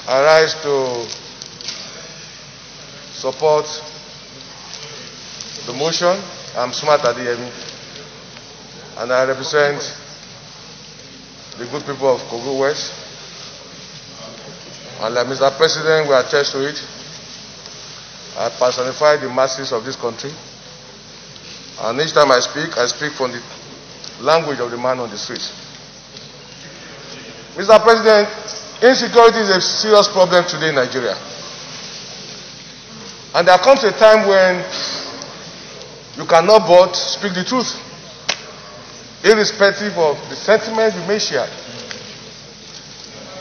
I rise to support the motion. I'm Smart Adeyemi, and I represent the good people of Kogi West. And like Mr. President, we attest to it. I personify the masses of this country. And each time I speak from the language of the man on the street. Mr. President, insecurity is a serious problem today in Nigeria. And there comes a time when you cannot but speak the truth, irrespective of the sentiments you may share.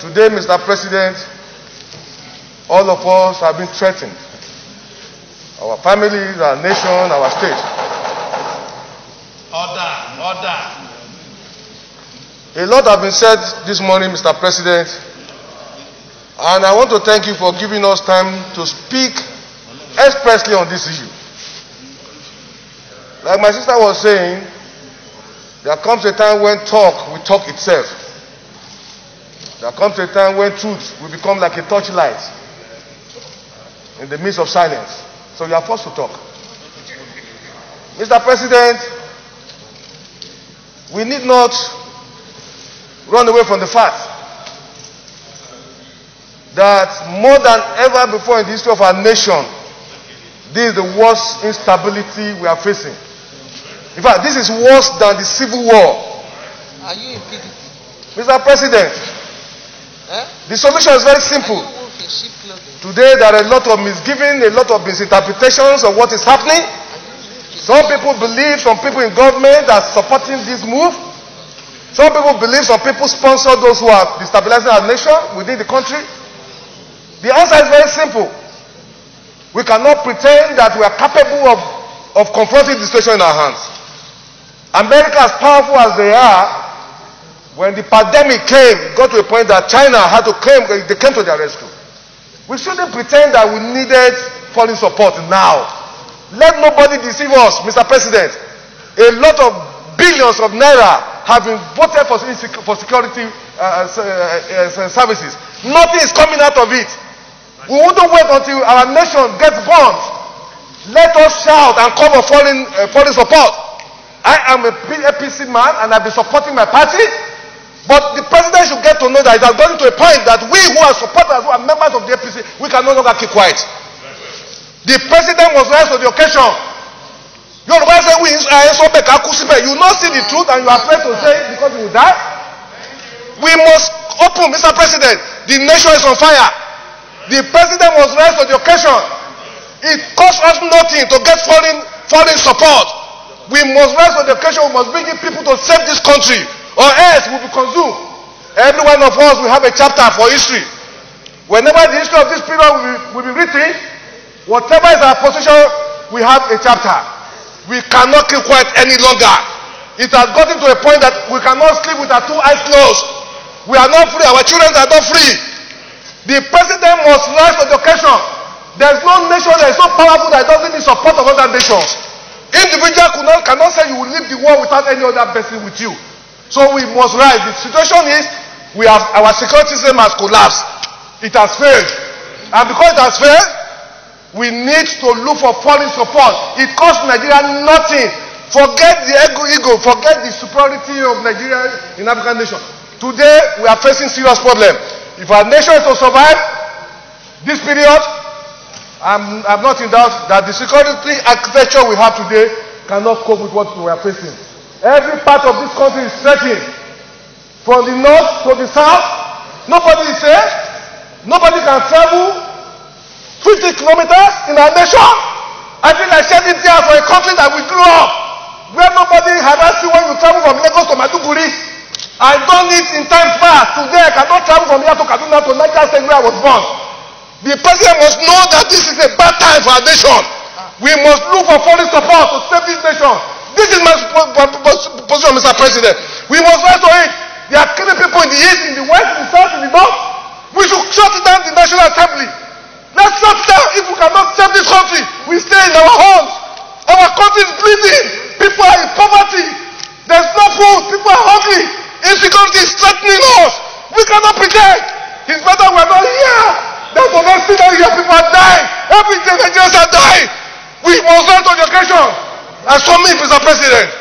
Today, Mr. President, all of us have been threatened. Our families, our nation, our state. Order. A lot has been said this morning, Mr. President, and I want to thank you for giving us time to speak expressly on this issue. Like my sister was saying, there comes a time when talk will talk itself. There comes a time when truth will become like a torchlight in the midst of silence. So you are forced to talk. Mr. President, we need not run away from the fact that more than ever before in the history of our nation, this is the worst instability we are facing. In fact, this is worse than the Civil War. Are you in PDP? Mr. President, the solution is very simple. Today there are a lot of misgiving, a lot of misinterpretations of what is happening. Some people believe some people in government are supporting this move. Some people believe some people sponsor those who are destabilizing our nation within the country. The answer is very simple. We cannot pretend that we are capable of confronting the situation in our hands. America, as powerful as they are, when the pandemic came, got to a point that China had to claim, they came to their rescue. We shouldn't pretend that we needed foreign support now. Let nobody deceive us, Mr. President. A lot of billions of naira have been voted for security services. Nothing is coming out of it. We wouldn't wait until our nation gets bombed. Let us shout and call for foreign support. I am a APC man and I've been supporting my party. But the president should get to know that it has gotten to a point that we who are supporters, who are members of the APC, we can no longer keep quiet. The president must rise to the occasion. You will not see the truth and you are afraid to say it because you will die. We must open, Mr. President. The nation is on fire. The president must rise to the occasion. It costs us nothing to get foreign support. We must rise to the occasion. We must bring in people to save this country, or else we will be consumed. Every one of us will have a chapter for history. Whenever the history of this period will be written, whatever is our position, we have a chapter. We cannot keep quiet any longer. It has gotten to a point that we cannot sleep with our two eyes closed. We are not free. Our children are not free. The president must rise to the occasion. There is no nation that is so powerful that doesn't need support of other nations. Individual cannot say you will leave the war without any other person with you. So we must rise. The situation is our security system has collapsed. It has failed. And because it has failed, we need to look for foreign support. It costs Nigeria nothing. Forget the ego, forget the superiority of Nigeria in African nation. Today, we are facing serious problems. If our nation is to survive this period, I'm not in doubt that the security architecture we have today cannot cope with what we are facing. Every part of this country is threatened. From the north to the south, nobody is safe. Nobody can travel 50 kilometers in our nation. I feel like shedding tears for a country that we grew up, where nobody harasses you when you travel from Lagos to Maiduguri. I done it in times past. Today I cannot travel from here to Kaduna to Niger State where I was born. The president must know that this is a bad time for our nation. We must look for foreign support to save this nation. This is my position, Mr. President. We must rise to it. They are killing people in the east, in the west, in the south, in the north. We should shut down the National Assembly. Let's shut down. If we cannot save this country, we stay in our homes. Our country is bleeding. People are in poverty. There's no food. People are hungry. Insecurity is threatening us. We cannot pretend. It's better we're not here Nigerian people are dying. Every day Nigerians are dying. We must learn to education. And so me, Mr. President.